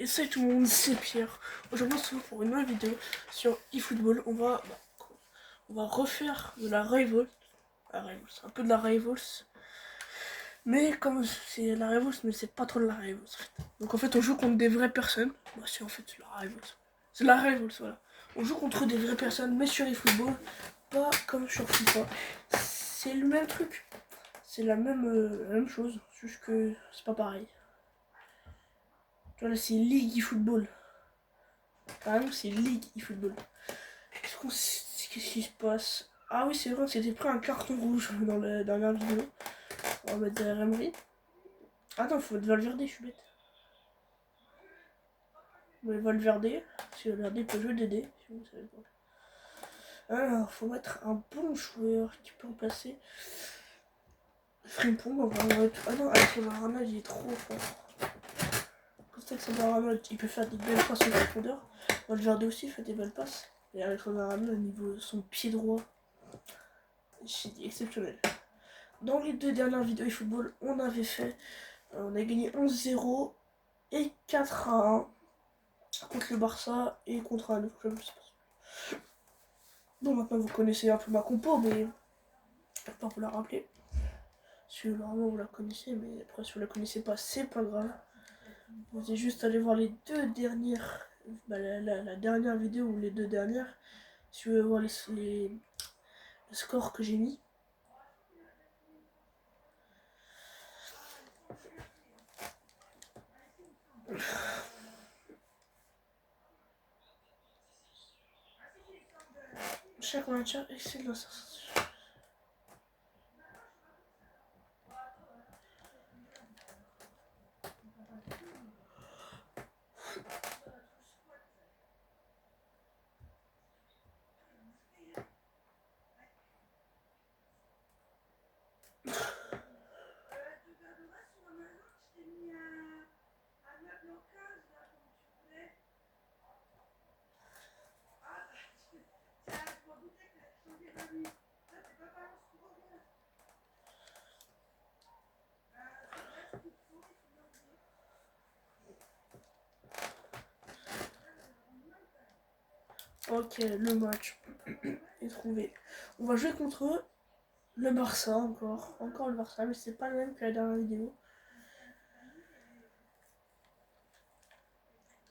Et salut tout le monde, c'est Pierre. Aujourd'hui on se retrouve pour une nouvelle vidéo sur eFootball. On va refaire de la Rivals. Un peu de la Rivals. Mais comme c'est la Rivals, mais c'est pas trop de la Rivals en fait. Donc en fait on joue contre des vraies personnes. Bah c'est en fait la Rivals. C'est la Rivals, voilà. On joue contre des vraies personnes, mais sur eFootball, pas comme sur FIFA. C'est le même truc. C'est la même chose, juste que c'est pas pareil. Tu vois là c'est League eFootball. Carrément c'est League eFootball. Qu'est-ce qui se passe? Ah oui c'est vrai, on s'était pris un carton rouge dans la dernière vidéo. On va mettre derrière Emery. Attends, faut mettre Valverde, je suis bête. On met Valverde, si Valverde peut jouer DD, si vous savez pas. Alors, faut mettre un bon joueur qui peut remplacer Frimpong. On va mettre... Ah non, Alexander Arnold il est trop fort. Alexander Arnold il peut faire des belles passes en profondeur. Valverde aussi fait des belles passes. Et Alexander Arnold au niveau de son pied droit, c'est exceptionnel. Dans les deux dernières vidéos eFootball, on avait fait, on a gagné 11-0 et 4-1 contre le Barça et contre un autre club. Bon, maintenant vous connaissez un peu ma compo, mais je vais pas vous la rappeler. Si normalement vous la connaissez, mais après si vous la connaissez pas, c'est pas grave. Vous allez juste aller voir les deux dernières, la dernière vidéo ou les deux dernières, si vous voulez voir les scores que j'ai mis. Chaque match, excellent. Ok, le match est trouvé. On va jouer contre le Barça encore le Barça, mais c'est pas le même que la dernière vidéo.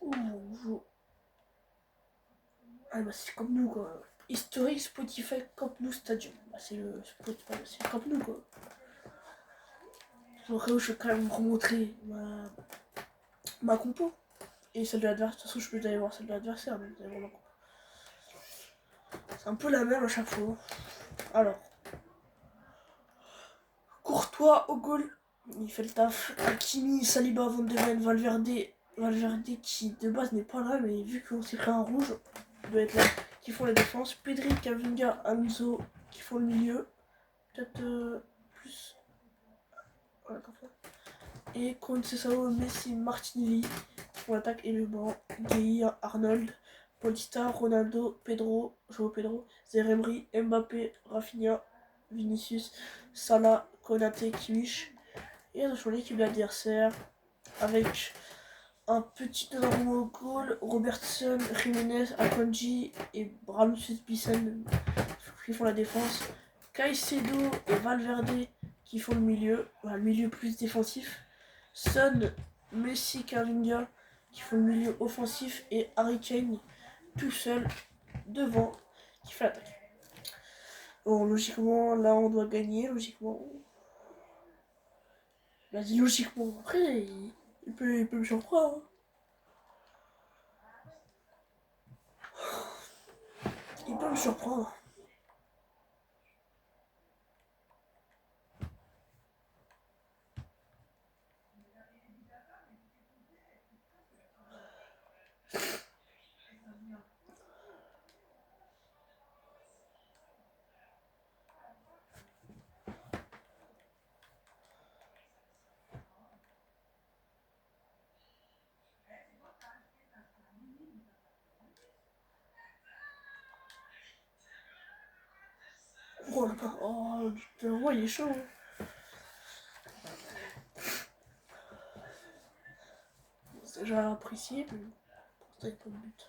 Ouh, on joue. Ah bah c'est comme nous quoi. Historique Spotify Camp Nou Stadium. Bah c'est le Camp Nou quoi. Donc je vais quand même vous remontrer ma compo. Et celle de l'adversaire. De toute façon je peux aller voir celle de l'adversaire, mais vous allez voir ma compo. C'est un peu la même à chaque fois. Alors. Courtois au goal. Il fait le taf. Hakimi, Saliba, Van de Ven, Valverde qui de base n'est pas là, mais vu qu'on s'est pris un rouge, il doit être là. Qui font la défense. Pedri, Camavinga, Anzo qui font le milieu. Peut-être plus. Voilà, comme ça. Et Conceição, Messi, Martinelli qui font l'attaque et le banc. Gueye, Arnold, Paulista, Ronaldo, Pedro, João Pedro, Zeremri, Mbappé, Rafinha, Vinicius, Salah, Konaté, Kimmich. Et attention l'équipe adversaire avec un petit Donnarumma au goal, Robertson, Jiménez, Akonji et Ramsus Bissen qui font la défense, Caicedo et Valverde qui font le milieu plus défensif, Son, Messi, Camavinga qui font le milieu offensif et Harry Kane tout seul devant qui fait l'attaque. Bon, logiquement là on doit gagner, logiquement. Vas-y, logiquement. Après, il peut me surprendre. Il peut me surprendre. Oh là là, oh putain, ouais, il est chaud. C'est déjà apprécié, mais pour l'instant, il n'y a pas de but.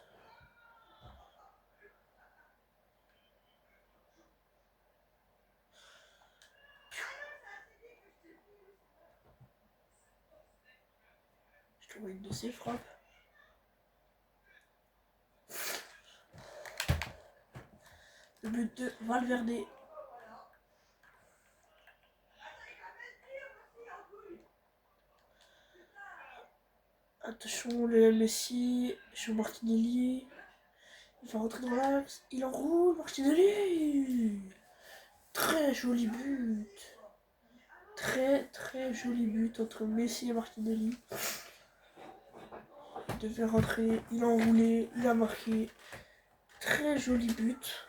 Je te vois une de ses frappes. Le but de Valverde. Attention, le Messi, sur Martinelli. Il va rentrer dans l'axe. Il enroule Martinelli. Très joli but. Très joli but entre Messi et Martinelli. Il devait rentrer, il a enroulé, il a marqué. Très joli but.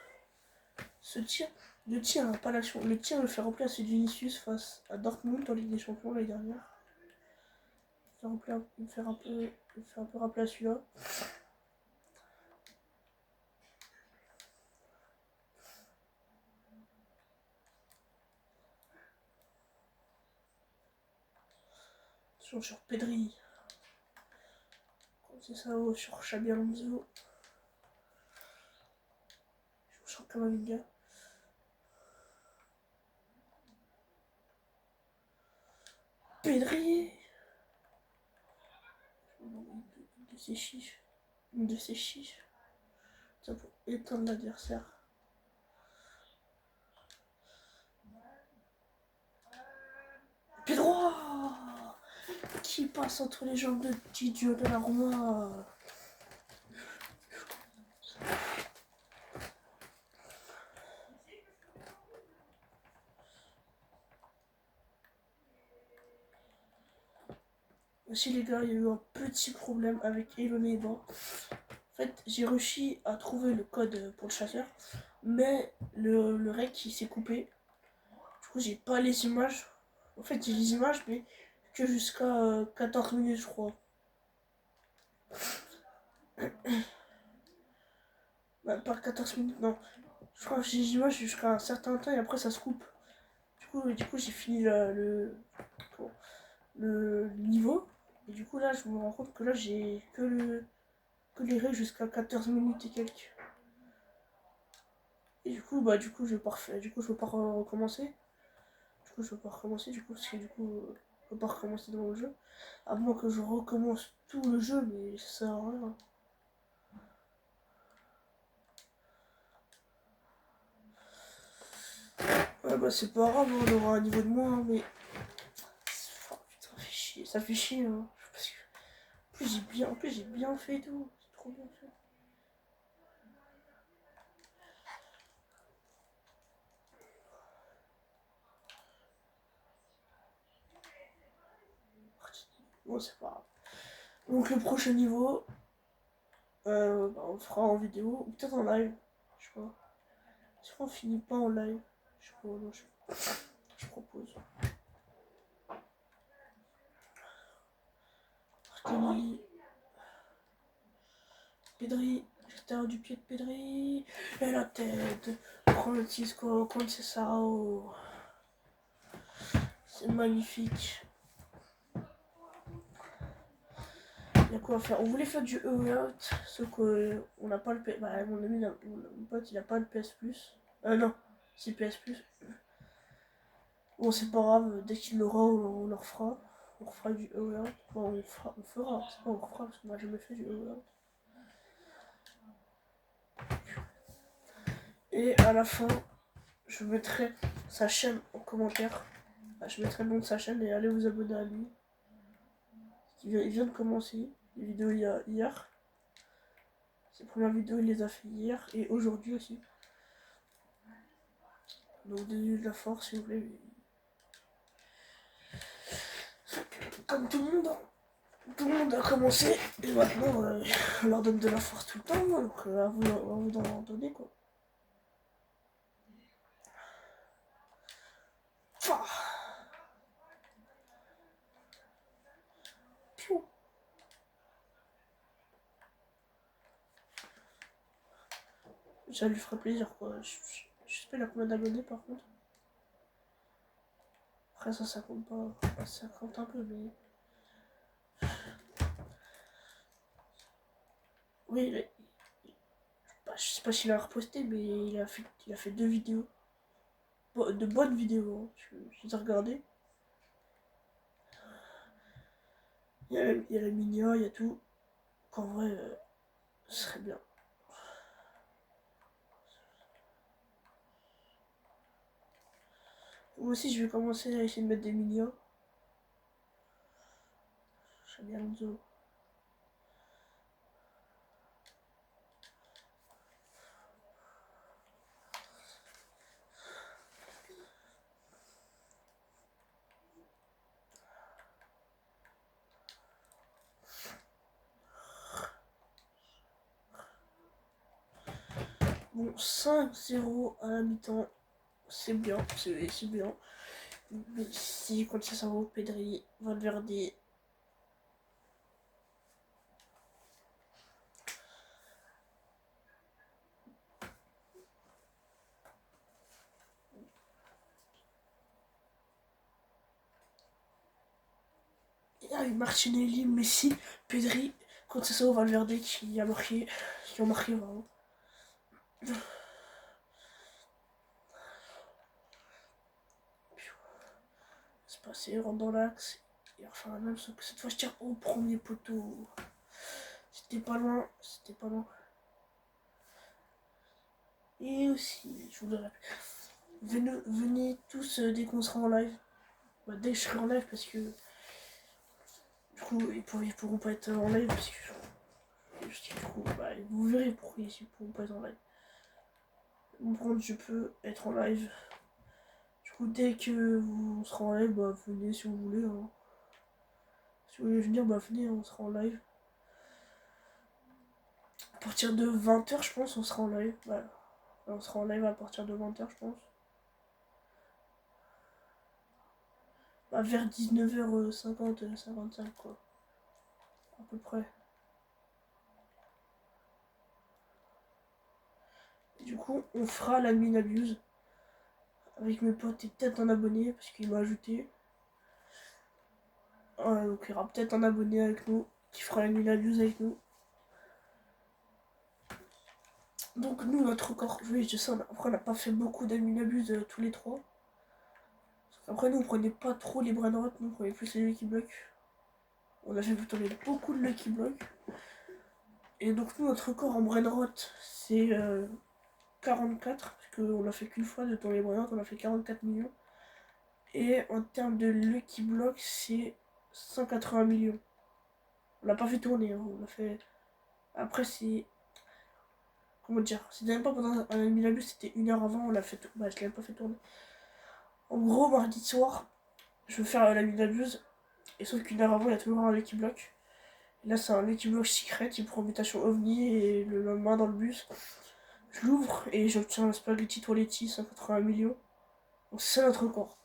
Ce tir, le tir, hein, pas l'action. Le tir le fait remplir à celui de Vinicius face à Dortmund en Ligue des Champions l'année dernière. Il me fait un peu rappeler à celui-là. Sur Pedri. C'est ça, sur Xabi Alonso. Sur Kamavinga. Pedri. Une de ses chiches. Ça pour éteindre l'adversaire. Pied droit qui passe entre les jambes de Didio de la Roma. Aussi les gars, il y a eu un petit problème avec Elone Ban. En fait, j'ai réussi à trouver le code pour le chasseur, mais le rec il s'est coupé. Du coup, j'ai pas les images. En fait, j'ai les images, mais que jusqu'à 14 minutes, je crois. Bah, pas 14 minutes, non. Je crois que j'ai les images jusqu'à un certain temps et après ça se coupe. Du coup j'ai fini le niveau. Et du coup, là, je me rends compte que là, j'ai que les règles jusqu'à 14 minutes et quelques. Et du coup, je vais pas refaire. Du coup, je veux pas recommencer. Parce que du coup, je veux pas recommencer dans le jeu. À moins que je recommence tout le jeu, mais ça sert à rien. Ouais, bah, c'est pas grave, on aura un niveau de moins, mais. Oh, putain, ça fait chier. Ça fait chier, hein. Parce que. En plus, j'ai bien fait et tout. C'est trop bien fait. Bon, c'est pas grave. Donc, le prochain niveau, on le fera en vidéo, ou peut-être en live. Je sais pas. Est-ce qu'on finit pas en live? Je sais pas, non, je propose. Martinelli. Pedri. L'extérieur du pied de Pedri. Et la tête. Francisco Conceição. C'est magnifique. Il y a quoi à faire? On voulait faire du out, sauf qu'on n'a pas le PS. Bah, mon ami, mon pote, il a pas le PS Plus. Non, c'est PS Plus. Bon, c'est pas grave, dès qu'il l'aura, on le refera. On refera du out. Bon, on fera, c'est pas on refera parce qu'on n'a jamais fait du out. Et à la fin, je mettrai sa chaîne en commentaire. Bah, je mettrai le nom de sa chaîne et allez vous abonner à lui. Il vient de commencer les vidéos hier. Ses premières vidéos, il les a fait hier et aujourd'hui aussi. Donc, donnez de la force, s'il vous plaît. Comme tout le monde a commencé. Et maintenant, on leur donne de la force tout le temps. Donc, à vous d'en donner, quoi. Piou. Ça lui ferait plaisir, quoi. Je sais pas, il a combien d'abonnés, par contre. Après, ça compte pas. Ça compte un peu, mais. Oui, bah, je sais pas s'il a reposté, mais il a fait 2 vidéos. De bonnes vidéos, hein. Je les ai regardées. Il y a la Minia, il y a tout. Qu'en vrai, ce serait bien. Moi aussi, je vais commencer à essayer de mettre des Minia. Xabi Alonso. Bon, 5-0 à la mi-temps. C'est bien, c'est bien. Mais si, quand ça s'en va, Pedri, Valverde. Et avec Martinelli, Messi, Pedri, quand ça s'en va, Valverde qui ont marqué vraiment. C'est passé, rentre dans l'axe. Et enfin, même cette fois, je tire au premier poteau. C'était pas loin, c'était pas loin. Et aussi, je vous le rappelle, venez tous dès qu'on sera en live. Bah, dès que je serai en live, parce que du coup, ils pourront pas être en live, parce que du coup, bah, vous verrez pourquoi ils pourront pas être en live. Par contre, je peux être en live. Du coup, dès que vous serez en live, bah, venez si vous voulez. Hein. Si vous voulez venir, bah, venez, on sera en live. À partir de 20h, je pense, on sera en live. Voilà. On sera en live à partir de 20h, je pense. Bah, vers 19h50, 55, quoi. À peu près. Et du coup, on fera la mine abuse avec mes potes et peut-être un abonné parce qu'il m'a ajouté. Donc il y aura peut-être un abonné avec nous qui fera la mine abuse avec nous. Donc nous, notre record, oui, je sais, après on n'a pas fait beaucoup d'amine abuse tous les trois. Après nous, on prenait pas trop les brain rot, nous on prenait plus les Lucky Blocks. On a fait plutôt beaucoup de Lucky Blocks. Et donc nous, notre record en brain rot, c'est 44, parce qu'on l'a fait qu'une fois de tourner les brain rot, on a fait 44 millions. Et en termes de Lucky Block, c'est 180 millions. On l'a pas fait tourner, hein, on l'a fait. Après, c'est. Comment dire? C'était même pas pendant un minibus, c'était 1 heure avant, on l'a fait. Bah, je l'avais pas fait tourner. En gros, mardi soir, je veux faire la minibus, et sauf qu'1 heure avant, il y a toujours un Lucky Block. Et là, c'est un Lucky Block secret, il prend mutation ovni, et le lendemain dans le bus, je l'ouvre et j'obtiens un spaghetti toiletti 180 millions. Donc, c'est ça notre record.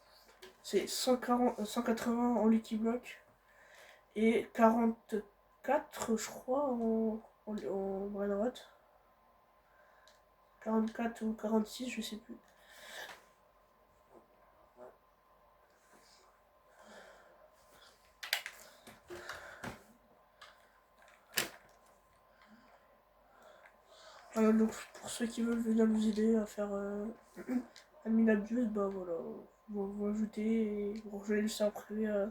C'est 180 en Lucky Block et 44, je crois, en brain rot. 44 ou 46, je sais plus. Donc pour ceux qui veulent venir nous aider à faire un minabuse, bah voilà, vous ajoutez et vous rejoignez le serveur privé à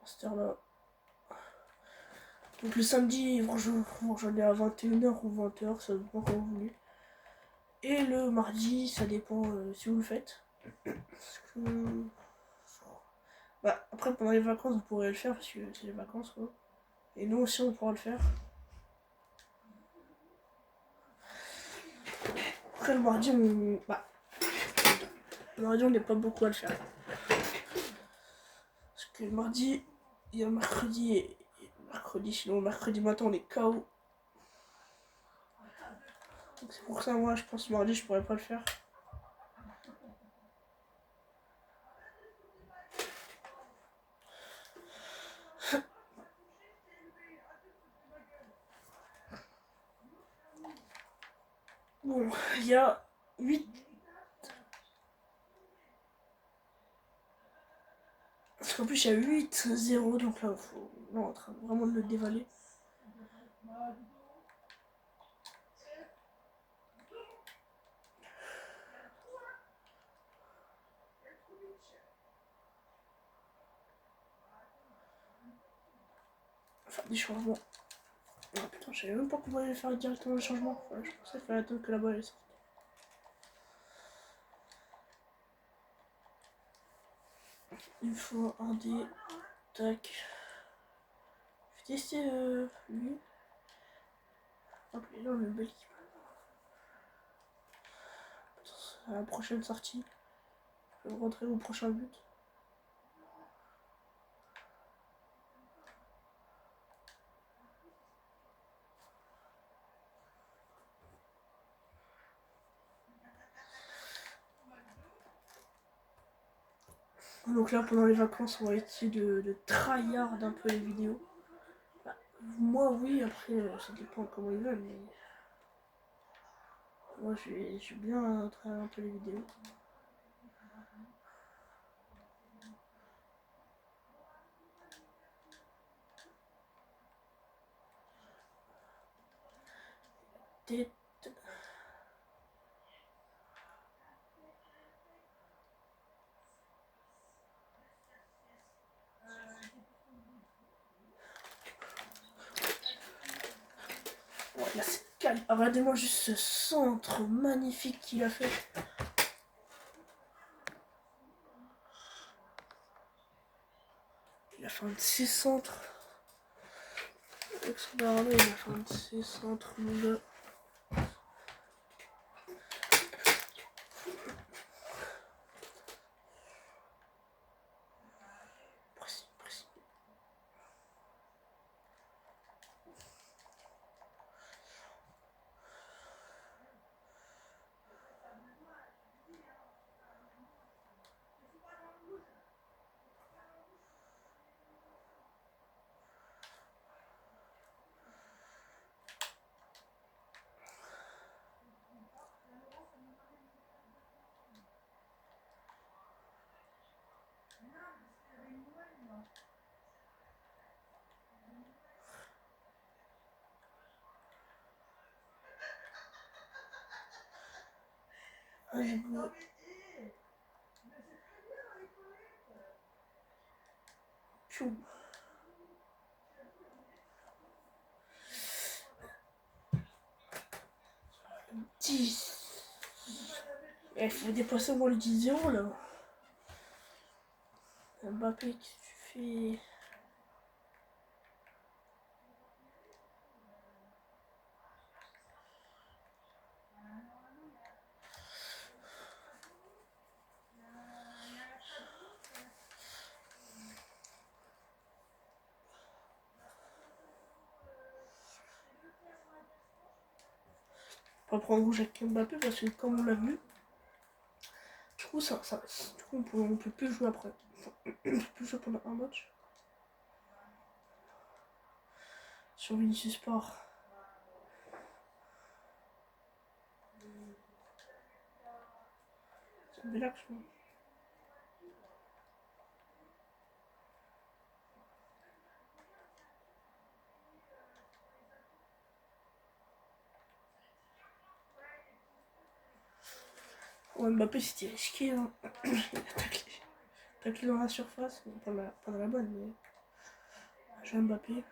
cette heure-là. Donc le samedi, vous rejoignez à 21h ou 20h, ça dépend quand vous voulez. Et le mardi, ça dépend si vous le faites. Parce que... Bah, après, pendant les vacances, vous pourrez le faire parce que c'est les vacances, quoi. Et nous aussi, on pourra le faire. Après, le mardi, le mardi, on n'est pas beaucoup à le faire. Parce que le mardi, il y a mercredi et mercredi, sinon mercredi matin, on est KO. Donc c'est pour ça, moi, je pense que mardi, je pourrais pas le faire. Bon, il y a 8. Parce qu'en plus, il y a 8-0, donc là, on est en train vraiment de le dévaler. faire des changements. Ah putain, je savais même pas qu'on pouvait faire directement le changement. Voilà, je pensais qu'il fallait attendre que la balle sorte. Il faut un dé. Tac. Je vais tester lui. Hop, il est là, une belle équipe. À la prochaine sortie, je vais rentrer au prochain but. Donc là, pendant les vacances, on va essayer de tryhard un peu les vidéos. Bah, moi, oui, après, ça dépend comment ils veulent, mais moi, je vais bien tryhard un peu les vidéos. Tête. Ouais, là, c'est calme. Regardez-moi juste ce centre magnifique qu'il a fait. Il a fait un de ses centres. Alexandre, il a fait un de ses centres, mon gars. Précis, précis. Ah, j'ai beau. Tchoum. 10. Il faut dépasser au moins le 10-0 là. Mbappé, qu'est-ce que tu fais? On va prendre rouge avec Mbappé parce que comme on l'a vu, du coup, du coup on peut plus jouer après. On peut plus jouer pendant un match. Sur Vinicius Sport. C'est une belle action. Ouais, Mbappé c'était risqué. Hein. Il a taclé dans la surface. Bon, pas dans la bonne, mais. J'ai Mbappé.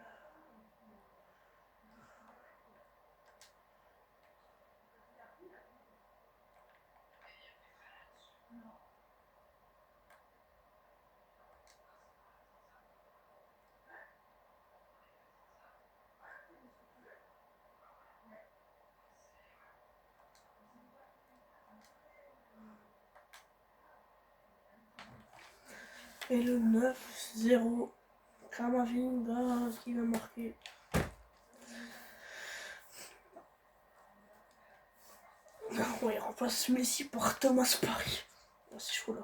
Et le 9-0. Kamavinga qui va marquer. Ouais, il remplace Messi par Thomas Paris. Oh, c'est chaud là.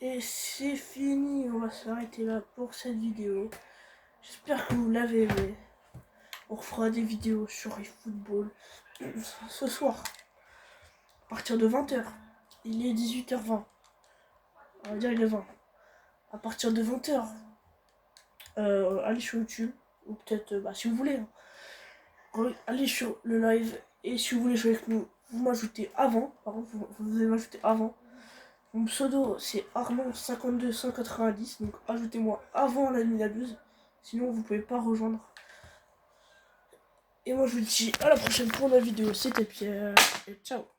Et c'est fini, on va s'arrêter là pour cette vidéo. J'espère que vous l'avez aimé. On refera des vidéos sur eFootball ce soir. à partir de 20h. Il est 18h20. On va dire il est 20. À partir de 20h, allez sur YouTube. Ou peut-être, si vous voulez, hein. Allez sur le live. Et si vous voulez jouer avec nous, vous m'ajoutez avant. Par contre, vous devez m'ajouter avant. Mon pseudo, c'est Armand52190. Donc, ajoutez-moi avant la nuit d'abuse. Sinon, vous pouvez pas rejoindre. Et moi, je vous dis à la prochaine pour la vidéo. C'était Pierre. Et ciao.